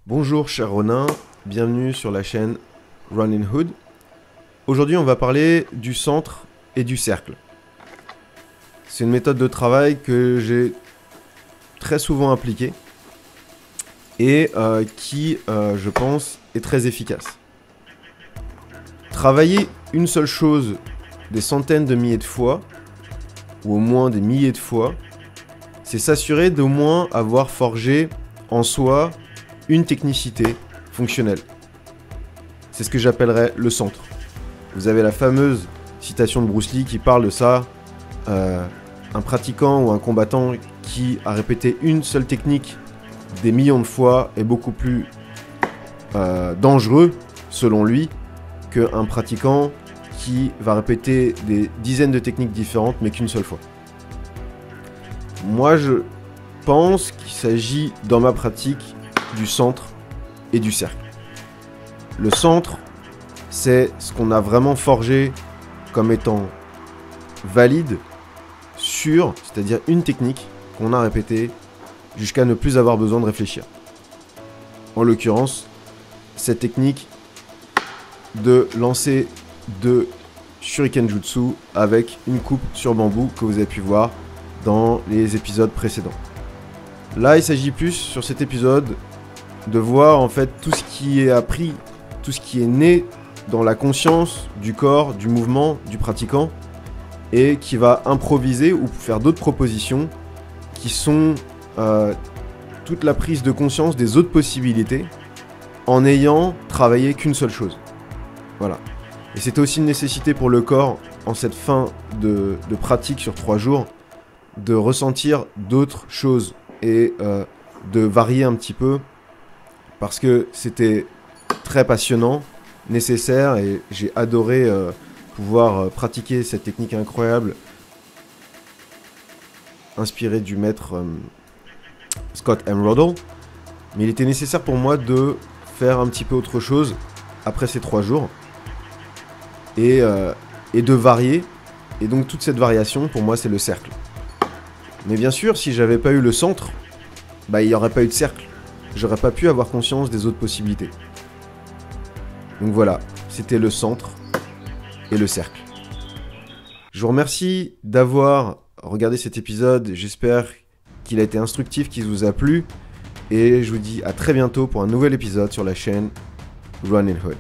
Bonjour cher Ronin, bienvenue sur la chaîne Running Hood. Aujourd'hui on va parler du centre et du cercle. C'est une méthode de travail que j'ai très souvent appliquée et qui, je pense, est très efficace. Travailler une seule chose des centaines de milliers de fois, ou au moins des milliers de fois, c'est s'assurer d'au moins avoir forgé en soi une technicité fonctionnelle. C'est ce que j'appellerais le centre. Vous avez la fameuse citation de Bruce Lee qui parle de ça. Un pratiquant ou un combattant qui a répété une seule technique des millions de fois est beaucoup plus dangereux, selon lui, qu'un pratiquant qui va répéter des dizaines de techniques différentes mais qu'une seule fois. Moi, je pense qu'il s'agit, dans ma pratique, du centre et du cercle. Le centre, c'est ce qu'on a vraiment forgé comme étant valide, sûr, c'est-à-dire une technique qu'on a répétée jusqu'à ne plus avoir besoin de réfléchir. En l'occurrence, cette technique de lancer de Shuriken Jutsu avec une coupe sur bambou que vous avez pu voir dans les épisodes précédents. Là, il s'agit plus sur cet épisode de voir en fait tout ce qui est appris, tout ce qui est né dans la conscience du corps, du mouvement, du pratiquant et qui va improviser ou faire d'autres propositions qui sont toute la prise de conscience des autres possibilités en n'ayant travaillé qu'une seule chose. Voilà. Et c'était aussi une nécessité pour le corps en cette fin de pratique sur 3 jours de ressentir d'autres choses et de varier un petit peu parce que c'était très passionnant, nécessaire et j'ai adoré pouvoir pratiquer cette technique incroyable inspirée du maître Scott M. Rodel. Mais il était nécessaire pour moi de faire un petit peu autre chose après ces 3 jours et de varier. Et donc toute cette variation pour moi c'est le cercle. Mais bien sûr si j'avais pas eu le centre, il n'y aurait pas eu de cercle. J'aurais pas pu avoir conscience des autres possibilités. Donc voilà, c'était le centre et le cercle. Je vous remercie d'avoir regardé cet épisode. J'espère qu'il a été instructif, qu'il vous a plu. Et je vous dis à très bientôt pour un nouvel épisode sur la chaîne Running Hood.